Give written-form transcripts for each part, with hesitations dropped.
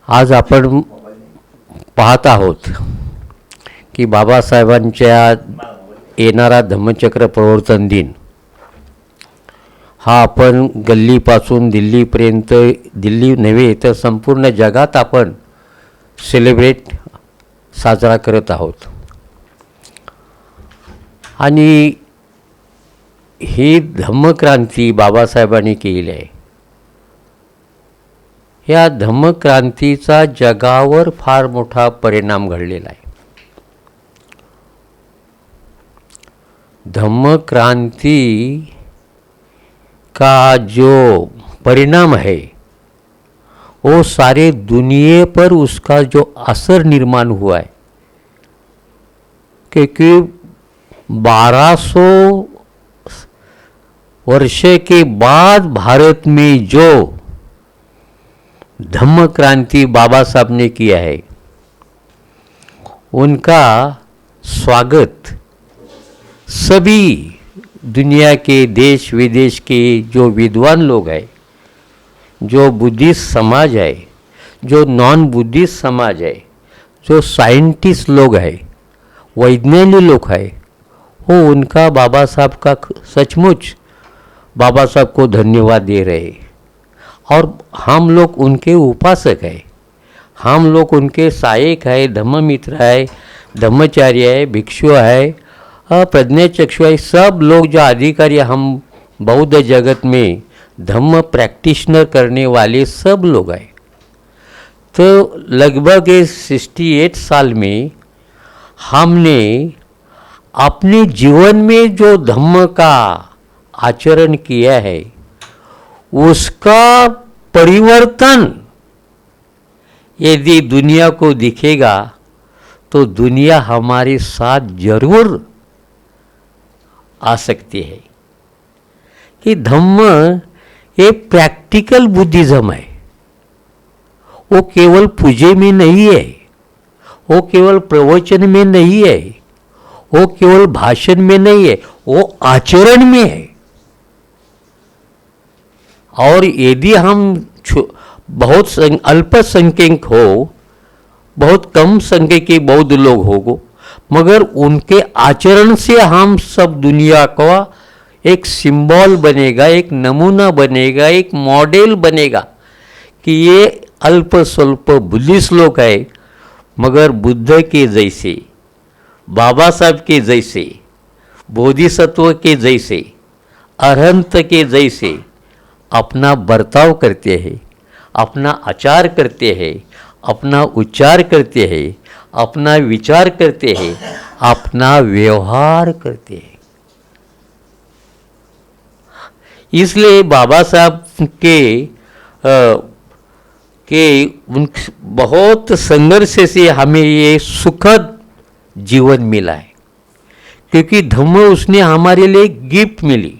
आज आपण पाहत आहोत की बाबासाहेबांच्या येणारा धम्मचक्र प्रवर्तन दिन हा आपण गल्लीपासून दिल्लीपर्यंत, दिल्ली नव्हे तर संपूर्ण जगात आपण सेलिब्रेट साजरा करत आहोत. आणि ही धम्मक्रांती बाबासाहेबांनी केली आहे. या धम्मक्रांतीचा जगावर फार मोठा परिणाम घडलेला आहे. धम्मक्रांति का जो परिणाम है वो सारे दुनिया पर उसका जो असर निर्माण हुआ है, क्योंकि 1200 वर्ष के बाद भारत में जो धम्म क्रांति बाबा साहब ने किया है, उनका स्वागत सभी दुनिया के देश विदेश के जो विद्वान लोग हैं, जो बुद्धिस्ट समाज है, जो नॉन बुद्धिस्ट समाज है, जो साइंटिस्ट लोग हैं, वैज्ञानिक लोग हैं, वो उनका बाबा साहब का सचमुच बाबा साहब को धन्यवाद दे रहे हैं. और हम लोग उनके उपासक हैं, हम लोग उनके सहायक है, धम्ममित्र है, धम्मचार्य है, भिक्षु है, प्रज्ञाचक्षु है. सब लोग जो अधिकारी हम बौद्ध जगत में धम्म प्रैक्टिशनर करने वाले सब लोग हैं. तो लगभग 68 साल में हमने अपने जीवन में जो धम्म का आचरण किया है, उसका परिवर्तन यदि दुनिया को दिखेगा तो दुनिया हमारे साथ जरूर आ सकती है. कि धम्म ये प्रैक्टिकल बुद्धिज्म है. वो केवल पूजे में नहीं है, वो केवल प्रवचन में नहीं है, वो केवल भाषण में नहीं है, वो आचरण में है. और यदि हम बहुत अल्पसंख्यक हो, बहुत कम संख्या के बौद्ध लोग हो, मगर उनके आचरण से हम सब दुनिया का एक सिंबल बनेगा, एक नमूना बनेगा, एक मॉडल बनेगा कि ये अल्प स्वल्प बुद्धिस्ट लोग है, मगर बुद्ध के जैसे, बाबा साहब के जैसे, बोधिसत्व के जैसे, अरहंत के जैसे अपना बर्ताव करते हैं, अपना आचार करते हैं, अपना उच्चार करते हैं, अपना विचार करते हैं, अपना व्यवहार करते हैं. इसलिए बाबा साहब के उन बहुत संघर्ष से हमें ये सुखद जीवन मिला है. क्योंकि धम्म उसने हमारे लिए गिफ्ट मिली,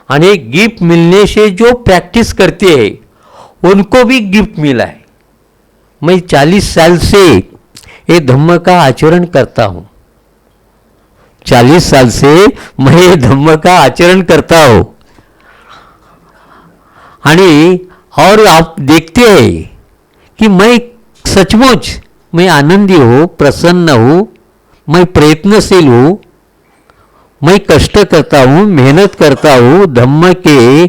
और गिफ्ट मिलने से जो प्रैक्टिस करते हैं उनको भी गिफ्ट मिला है. मैं 40 साल से ये धम्म का आचरण करता हूँ. 40 साल से मैं ये धम्म का आचरण करता हूँ. और आप देखते हैं कि मैं सचमुच मैं आनंदी हूँ, प्रसन्न हूँ, मैं प्रयत्नशील हूँ, मैं कष्ट करता हूँ, मेहनत करता हूँ. धम्म के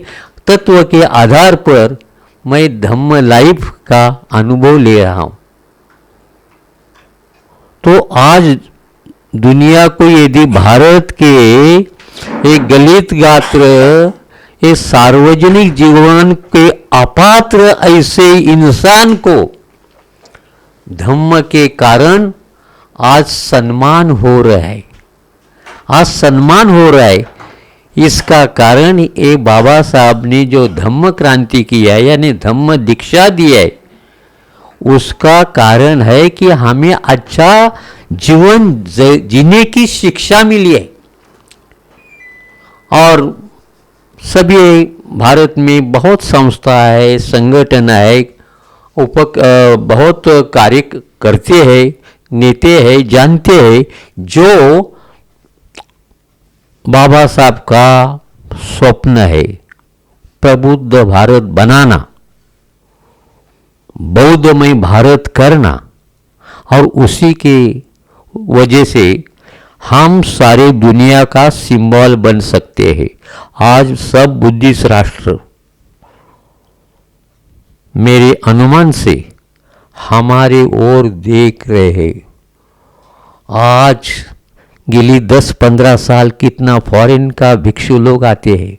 तत्व के आधार पर मैं धम्म लाइफ का अनुभव ले रहा हूँ. तो आज दुनिया को यदि भारत के एक गलित गात्र, एक सार्वजनिक जीवन के अपात्र ऐसे इंसान को धम्म के कारण आज सम्मान हो रहा है, आज सम्मान हो रहा है. इसका कारण ये बाबा साहब ने जो धम्म क्रांति किया है, यानी धम्म दीक्षा दी है, उसका कारण है कि हमें अच्छा जीवन जीने की शिक्षा मिली है. और सभी भारत में बहुत संस्था है, संगठन है, बहुत कार्य करते हैं, नेते हैं, जानते हैं, जो बाबा साहब का स्वप्न है प्रबुद्ध भारत बनाना. बौद्धमय भारत करना, और उसी के वजह से हम सारे दुनिया का सिंबल बन सकते हैं। आज सब बुद्धिस्ट राष्ट्र मेरे अनुमान से हमारे ओर देख रहे हैं। आज गेली 10-15 साल कितना फॉरेन का भिक्षु लोग आते हैं,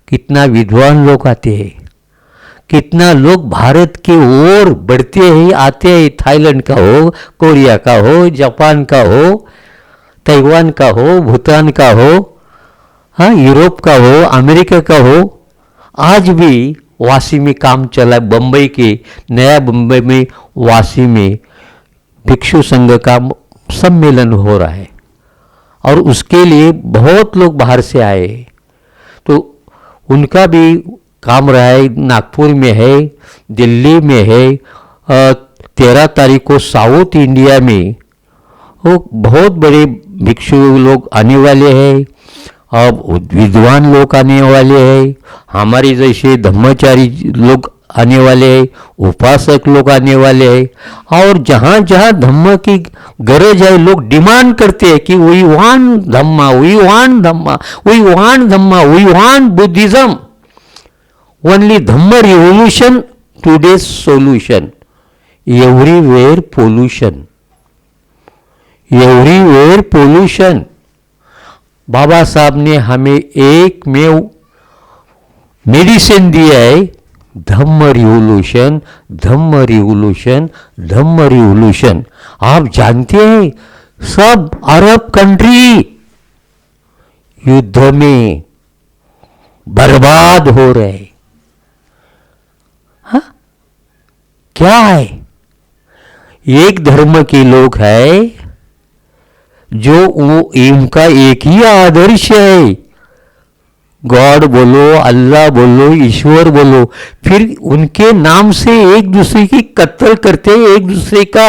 कितना विद्वान लोग आते हैं, कितना लोग भारत की ओर बढ़ते ही आते हैं। थाईलैंड का हो, कोरिया का हो, जापान का हो, ताइवान का हो, भूटान का हो, हाँ यूरोप का हो, अमेरिका का हो। आज भी वाशी में काम चला, बम्बई के नया बम्बई में वाशी में भिक्षु संघ का सम्मेलन हो रहा है, और उसके लिए बहुत लोग बाहर से आए। तो उनका भी काम रहा है, नागपुर में है, दिल्ली में है, 13 तारीख को साउथ इंडिया में वो बहुत बड़े भिक्षु लोग आने वाले हैं, अब विद्वान लोग आने वाले हैं, हमारे जैसे धम्मचारी लोग आने वाले हैं, उपासक लोग आने वाले हैं। और जहाँ जहाँ धम्म की गरज है, लोग डिमांड करते हैं कि we want Dhamma, we want Dhamma, we want Dhamma, we want Buddhism. Only Dhamma revolution today's solution. Everywhere pollution, everywhere pollution. Baba Saheb ने हमें एक में मेडिसिन दिया है, Dhamma revolution, Dhamma revolution, Dhamma revolution. आप जानते हैं सब अरब कंट्री युद्ध में बर्बाद हो रहे। हाँ क्या है? एक धर्म के लोग हैं जो वो उनका एक ही आदर्श है, गॉड बोलो, अल्लाह बोलो, ईश्वर बोलो, फिर उनके नाम से एक दूसरे की कत्ल करते, एक दूसरे का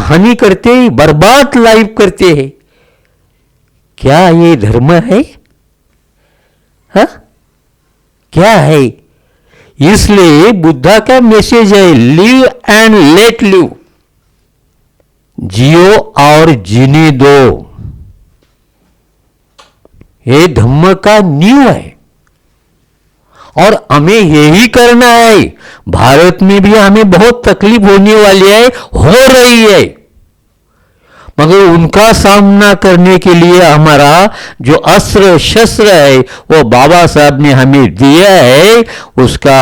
हानि करते, बर्बाद लाइफ करते हैं। क्या ये धर्म है? हा? क्या है? इसलिए बुद्धा का मैसेज है, लिव एंड लेट लिव, जियो और जीने दो। ये धम्म का नींव है, और हमें यही करना है। भारत में भी हमें बहुत तकलीफ होने वाली है, हो रही है, मगर उनका सामना करने के लिए हमारा जो अस्त्र शस्त्र है वो बाबा साहब ने हमें दिया है। उसका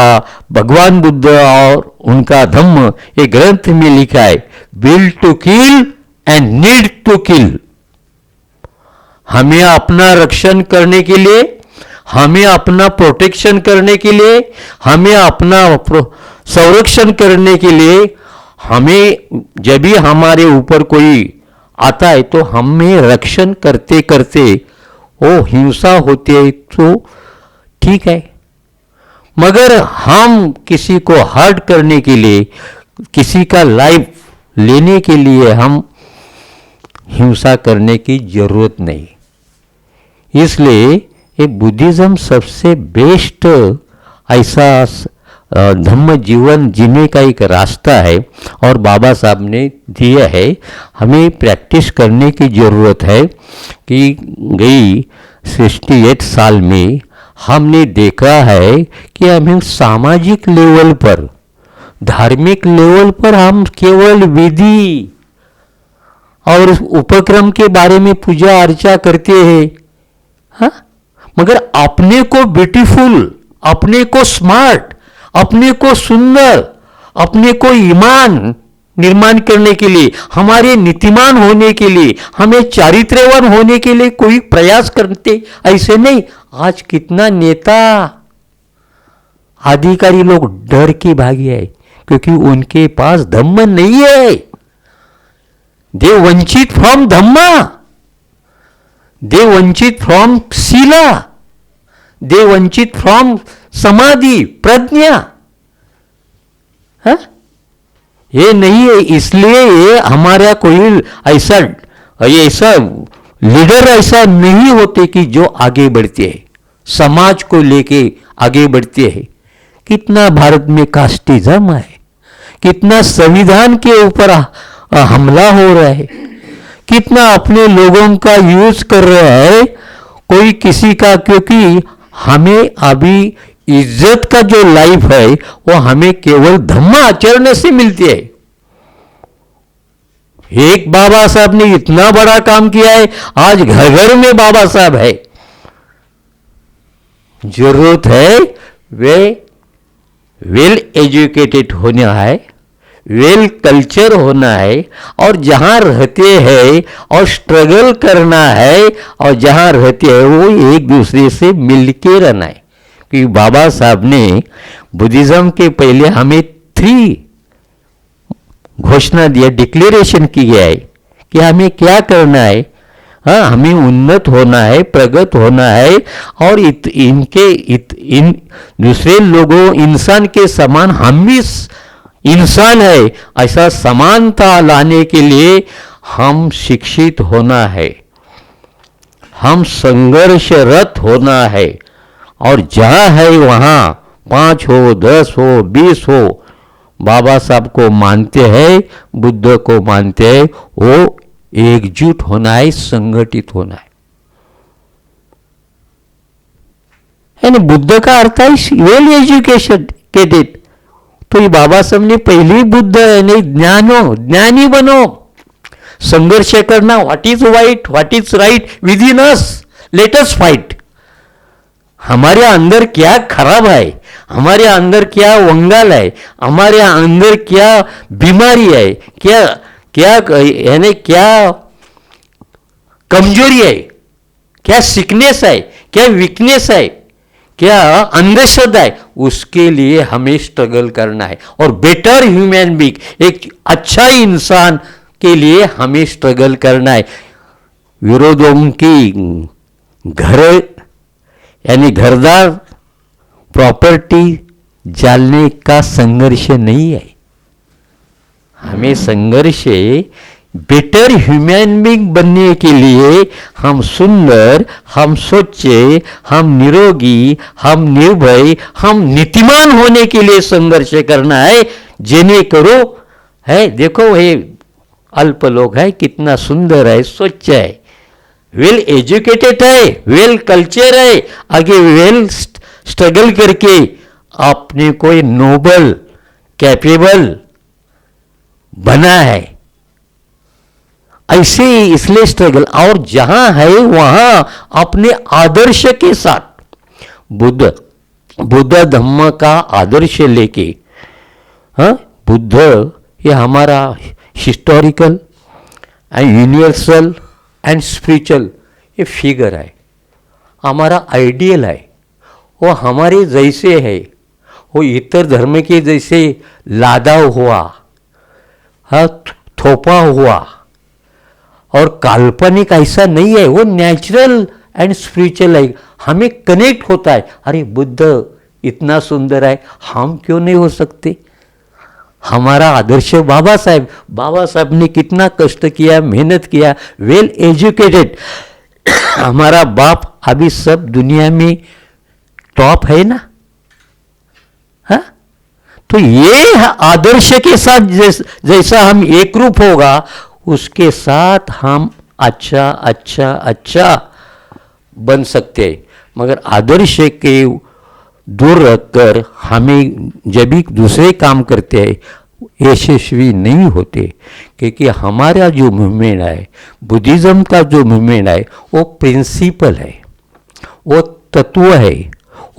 भगवान बुद्ध और उनका धम्म ये ग्रंथ में लिखा है, will to kill and need to kill. हमें अपना रक्षण करने के लिए, हमें अपना प्रोटेक्शन करने के लिए, हमें अपना संरक्षण करने के लिए, हमें जब भी हमारे ऊपर कोई आता है तो हमें रक्षण करते करते वो हिंसा होती है तो ठीक है, मगर हम किसी को हर्ट करने के लिए, किसी का लाइफ लेने के लिए हम हिंसा करने की जरूरत नहीं। इसलिए ये बुद्धिज्म सबसे बेस्ट ऐसा धम्म जीवन जीने का एक रास्ता है, और बाबा साहब ने दिया है। हमें प्रैक्टिस करने की ज़रूरत है कि गई 68 साल में हमने देखा है कि हमें सामाजिक लेवल पर, धार्मिक लेवल पर हम केवल विधि और उपक्रम के बारे में पूजा अर्चा करते हैं, हाँ? मगर अपने को ब्यूटीफुल, अपने को स्मार्ट, अपने को सुंदर, अपने को ईमान निर्माण करने के लिए, हमारे नीतिमान होने के लिए, हमें चारित्र्यवान होने के लिए कोई प्रयास करते ऐसे नहीं। आज कितना नेता अधिकारी लोग डर के भागे हैं क्योंकि उनके पास धम्म नहीं है। दे वंचित फ्रॉम धम्मा, दे वंचित फ्रॉम शीला, दे वंचित फ्रॉम समाधि प्रज्ञा। है? ये नहीं है। इसलिए ये हमारा कोई ऐसा लीडर ऐसा नहीं होते कि जो आगे बढ़ते हैं, समाज को लेके आगे बढ़ते हैं। कितना भारत में कास्टिज्म है, कितना संविधान के ऊपर हमला हो रहा है, कितना अपने लोगों का यूज कर रहा है कोई किसी का, क्योंकि हमें अभी इज्जत का जो लाइफ है वो हमें केवल धम्म आचरण से मिलती है। एक बाबा साहब ने इतना बड़ा काम किया है, आज घर घर में बाबा साहब है। जरूरत है वे वेल एजुकेटेड होना है, वेल कल्चर होना है, और जहां रहते हैं और स्ट्रगल करना है, और जहां रहते हैं वो एक दूसरे से मिलके रहना है। क्योंकि बाबा साहब ने बुद्धिज्म के पहले हमें 3 घोषणा दिया, डिक्लेरेशन की गया है कि हमें क्या करना है। हाँ, हमें उन्नत होना है, प्रगत होना है, और इन दूसरे लोगों इंसान के समान हम भी इंसान है, ऐसा समानता लाने के लिए हम शिक्षित होना है, हम संघर्षरत होना है, और जहां है वहां 5 हो 10 हो 20 हो बाबा साहब को मानते हैं, बुद्ध को मानते हैं, वो एकजुट होना है, संगठित होना है। यानी बुद्ध का अर्थ है वेल एजुकेटेड। तो ये बाबा साहब ने पहले ही बुद्ध यानी ज्ञानी बनो, संघर्ष करना, what is white what is right with in us, let us fight. हमारे अंदर क्या खराब है, हमारे अंदर क्या वंगाल है, हमारे अंदर क्या बीमारी है, क्या क्या यानी क्या कमजोरी है, क्या सिकनेस है, क्या वीकनेस है, क्या अंधश्रद्धा है, उसके लिए हमें स्ट्रगल करना है। और बेटर ह्यूमन बीइंग, एक अच्छा इंसान के लिए हमें स्ट्रगल करना है। विरोधों की घर यानी घरदार प्रॉपर्टी जालने का संघर्ष नहीं है, हमें संघर्ष बेटर ह्यूमन बीइंग बनने के लिए हम सुंदर, हम स्वच्छ, हम निरोगी, हम निर्भय, हम नीतिमान होने के लिए संघर्ष करना है। जेने करो है, देखो ये अल्प लोग है, कितना सुंदर है, स्वच्छ है, वेल एजुकेटेड है, वेल कल्चर है, आगे वेल स्ट्रगल करके आपने कोई नोबल कैपेबल बना है, ऐसे ही इसलिए स्ट्रगल। और जहां है वहां अपने आदर्श के साथ बुद्ध धम्म का आदर्श लेके, हाँ, बुद्ध ये हमारा historical and universal and spiritual ये फिगर है, हमारा आइडियल है, वो हमारे जैसे है, वो इतर धर्म के जैसे लादा हुआ, हाँ, थोपा हुआ और काल्पनिक ऐसा नहीं है, वो नेचुरल एंड स्पिरिचुअल है, हमें कनेक्ट होता है। अरे बुद्ध इतना सुंदर है, हम क्यों नहीं हो सकते? हमारा आदर्श बाबा साहब ने कितना कष्ट किया, मेहनत किया, वेल एजुकेटेड। हमारा बाप अभी सब दुनिया में टॉप है ना, हाँ? तो ये आदर्श के साथ जैसा हम एक रूप होगा, उसके साथ हम अच्छा बन सकते हैं। मगर आदर्श के दूर रखकर हमें जब भी दूसरे काम करते हैं यशस्वी नहीं होते, क्योंकि हमारा जो मूवमेंट है, बुद्धिज्म का जो मूवमेंट है, वो प्रिंसिपल है, वो तत्व है,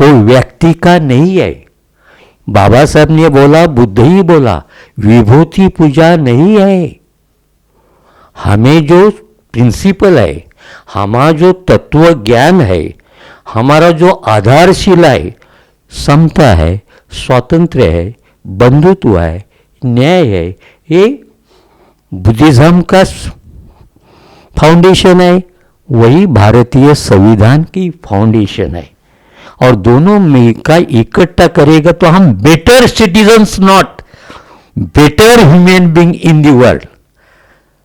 वो व्यक्ति का नहीं है। बाबा साहब ने बोला, बुद्ध ही बोला, विभूति पूजा नहीं है। हमें जो प्रिंसिपल है, हमारा जो तत्व ज्ञान है, हमारा जो आधारशिला है, समता है, स्वातंत्र्य है, बंधुत्व है, न्याय है, ये बुद्धिज्म का फाउंडेशन है, वही भारतीय संविधान की फाउंडेशन है। और दोनों में का इकट्ठा करेगा तो हम better citizens, not better human being in the world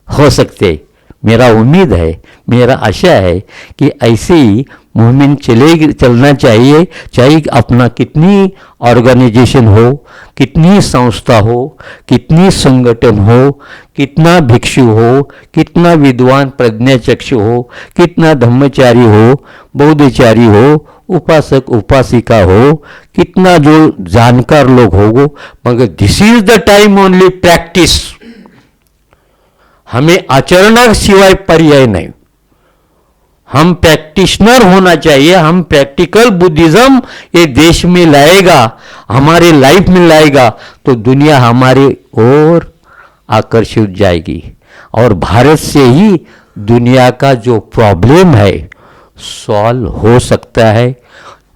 हो सकते। मेरा उम्मीद है, मेरा आशा है कि ऐसे ही मूवमेंट चलना चाहिए, चाहे अपना कितनी ऑर्गेनाइजेशन हो, कितनी संस्था हो, कितनी संगठन हो, कितना भिक्षु हो, कितना विद्वान प्रज्ञाचक्षु हो, कितना धम्मचारी हो, बौद्धचारी हो, उपासक उपासिका हो, कितना जो जानकार लोग हो, मगर this is the time only practice. हमें आचरण सिवाय पर्याय नहीं। हम प्रैक्टिशनर होना चाहिए। हम प्रैक्टिकल बुद्धिज्म ये देश में लाएगा, हमारे लाइफ में लाएगा, तो दुनिया हमारे ओर आकर्षित जाएगी और भारत से ही दुनिया का जो प्रॉब्लम है सॉल्व हो सकता है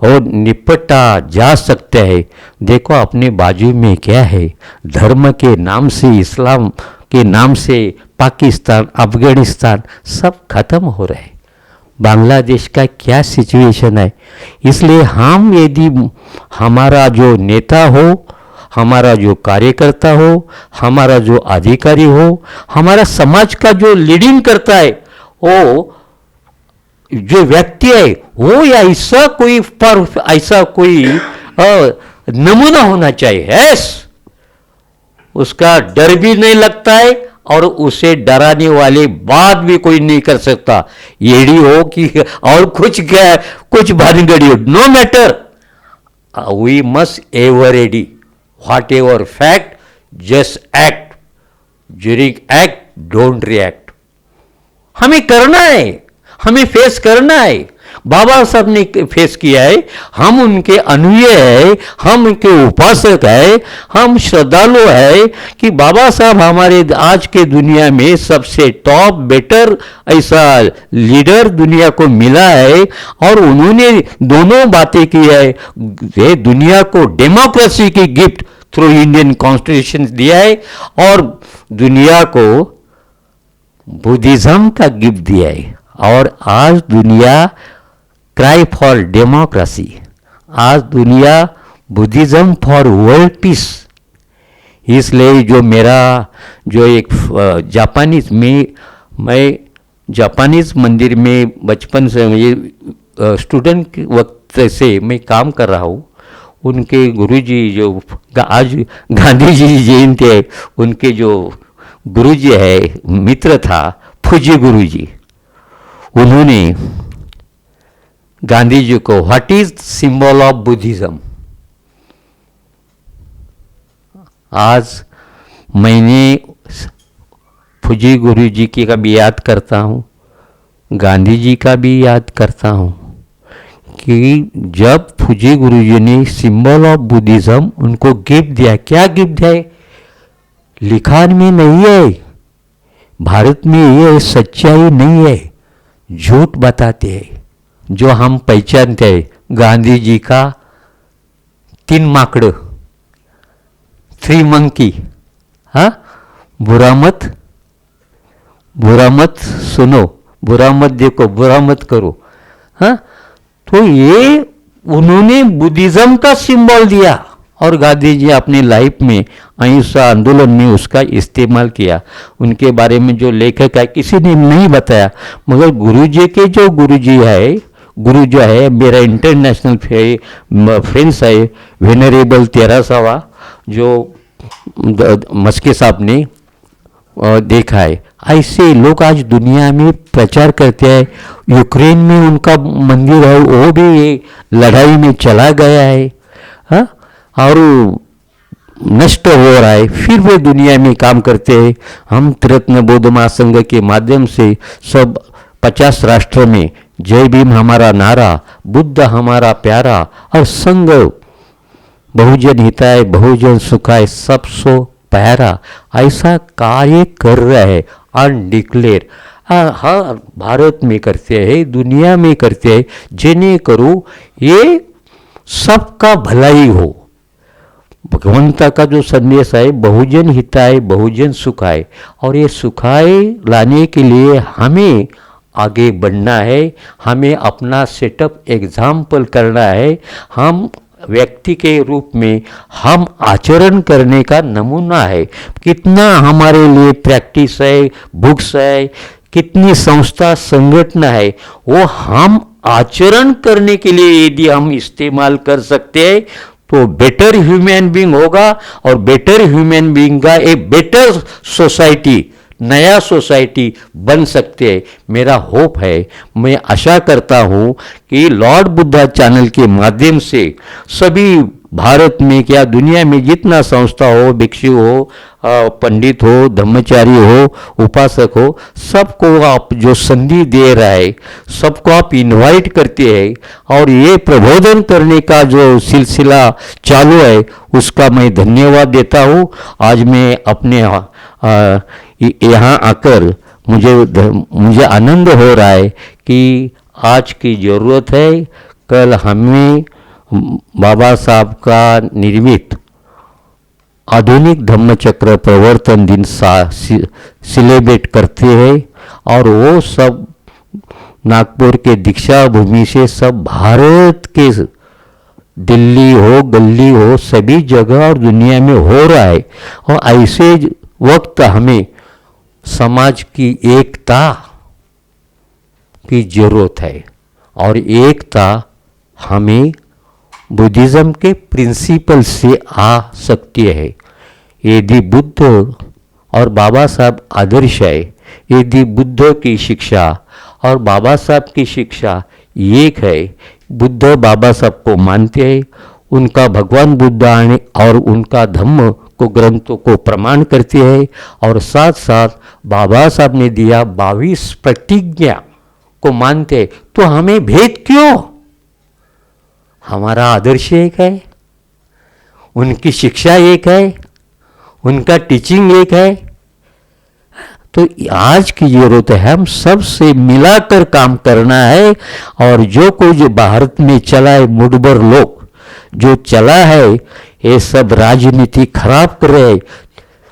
और निपटा जा सकता है। देखो अपने बाजू में क्या है, धर्म के नाम से, इस्लाम के नाम से पाकिस्तान, अफगानिस्तान सब खत्म हो रहे हैं। बांग्लादेश का क्या सिचुएशन है। इसलिए हम यदि हमारा जो नेता हो, हमारा जो कार्यकर्ता हो, हमारा जो अधिकारी हो, हमारा समाज का जो लीडिंग करता है, वो जो व्यक्ति है वो या ऐसा कोई नमूना होना चाहिए। यस, उसका डर भी नहीं लगता है और उसे डराने वाली बात भी कोई नहीं कर सकता। येड़ी हो कि और कुछ क्या, कुछ भानगड़ी हो, no matter, we must ever ready, what ever fact, just act, during act don't react. हमें करना है, हमें फेस करना है। बाबा साहब ने फेस किया है, हम उनके अनुयायी है, हम उनके उपासक है, हम श्रद्धालु है कि बाबा साहब हमारे आज के दुनिया में सबसे टॉप बेटर ऐसा लीडर दुनिया को मिला है और उन्होंने दोनों बातें की है। ये दुनिया को डेमोक्रेसी की गिफ्ट थ्रू इंडियन कॉन्स्टिट्यूशन दिया है और दुनिया को बुद्धिज्म का गिफ्ट दिया है। और आज दुनिया क्राई फॉर डेमोक्रेसी, आज दुनिया बुद्धिज्म फॉर वर्ल्ड पीस। इसलिए जो मेरा जो एक जापानीज में, मैं जापानीज मंदिर में बचपन से, ये स्टूडेंट के वक्त से मैं काम कर रहा हूँ। उनके गुरुजी जो आज गांधी जी जयंती है, उनके जो गुरुजी है, मित्र था फूजी गुरुजी, उन्होंने गांधी जी को what is symbol of Buddhism, आज मैंने फूजी गुरु जी की का भी याद करता हूँ, गांधी जी का भी याद करता हूँ कि जब फूजी गुरु जी ने सिंबल ऑफ बुद्धिज्म उनको गिफ्ट दिया। क्या गिफ्ट दिया है? लिखान में नहीं है, भारत में ये सच्चाई नहीं है, झूठ बताते हैं। जो हम पहचानते हैं गांधी जी का 3 माकड़, 3 मंकी, हाँ, बुरा मत सुनो, बुरा मत देखो, बुरा मत करो, हाँ। तो ये उन्होंने बुद्धिज्म का सिंबल दिया और गांधी जी अपनी लाइफ में अहिंसा आंदोलन में उसका इस्तेमाल किया। उनके बारे में जो लेखक है किसी ने नहीं बताया, मगर गुरुजी के जो गुरुजी है, गुरु जो है मेरा इंटरनेशनल फ्रेंड्स है, वेनरेबल तेरासावा, जो मस्के साहब ने देखा है। ऐसे लोग आज दुनिया में प्रचार करते हैं। यूक्रेन में उनका मंदिर है, वो भी लड़ाई में चला गया है, हाँ, और नष्ट हो रहा है, फिर वे दुनिया में काम करते हैं। हम त्रिरत्न बौद्ध महासंघ के माध्यम से सब 50 राष्ट्र में जय भीम हमारा नारा, बुद्ध हमारा प्यारा और संघ बहुजन हिताय बहुजन सुखाय सबसो प्यारा, ऐसा कार्य कर रहा है अनडिक्लेयर। हाँ, भारत में करते हैं, दुनिया में करते हैं, जिन्हें करो ये सबका भलाई हो। भगवंता का जो संदेश है बहुजन हिताय बहुजन सुखाय, और ये सुखाय लाने के लिए हमें आगे बढ़ना है, हमें अपना सेटअप एग्जाम्पल करना है। हम व्यक्ति के रूप में हम आचरण करने का नमूना है। कितना हमारे लिए प्रैक्टिस है, बुक्स है, कितनी संस्था संगठन है, वो हम आचरण करने के लिए यदि हम इस्तेमाल कर सकते हैं तो बेटर ह्यूमन बीइंग होगा, और बेटर ह्यूमन बीइंग का एक बेटर सोसाइटी, नया सोसाइटी बन सकते हैं। मेरा होप है, मैं आशा करता हूँ कि लॉर्ड बुद्धा चैनल के माध्यम से सभी भारत में क्या दुनिया में जितना संस्था हो, भिक्षु हो, पंडित हो, धर्मचारी हो, उपासक हो, सबको आप जो संधि दे रहा है, सबको आप इनवाइट करते हैं और ये प्रबोधन करने का जो सिलसिला चालू है उसका मैं धन्यवाद देता हूँ। आज मैं अपने यहाँ आकर मुझे आनंद हो रहा है कि आज की ज़रूरत है, कल हमें बाबा साहब का निर्मित आधुनिक धम्मचक्र प्रवर्तन दिन सेलिब्रेट करते हैं, और वो सब नागपुर के दीक्षा भूमि से सब भारत के दिल्ली हो, गली हो, सभी जगह और दुनिया में हो रहा है। और ऐसे वक्त हमें समाज की एकता की जरूरत है, और एकता हमें बुद्धिज़्म के प्रिंसिपल से आ सकती है। यदि बुद्ध और बाबा साहब आदर्श है, यदि बुद्ध की शिक्षा और बाबा साहब की शिक्षा एक है, बुद्ध बाबा साहब को मानते हैं, उनका भगवान बुद्ध आने और उनका धम्म को ग्रंथों को प्रमाण करते हैं, और साथ साथ बाबा साहब ने दिया 22 प्रतिज्ञा को मानते, तो हमें भेद क्यों? हमारा आदर्श एक है, उनकी शिक्षा एक है, उनका टीचिंग एक है। तो आज की जरूरत है हम सब से मिलाकर काम करना है, और जो कोई जो भारत में चला है, मुठभर लोग जो चला है, ये सब राजनीति खराब कर रहे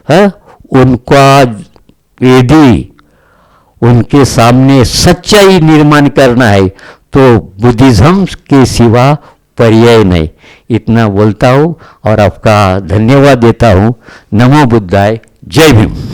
हैं, उनका यदि उनके सामने सच्चाई निर्माण करना है तो बुद्धिज्म के सिवा पर्याय नहीं। इतना बोलता हूँ और आपका धन्यवाद देता हूँ। नमो बुद्धाय, जय भीम।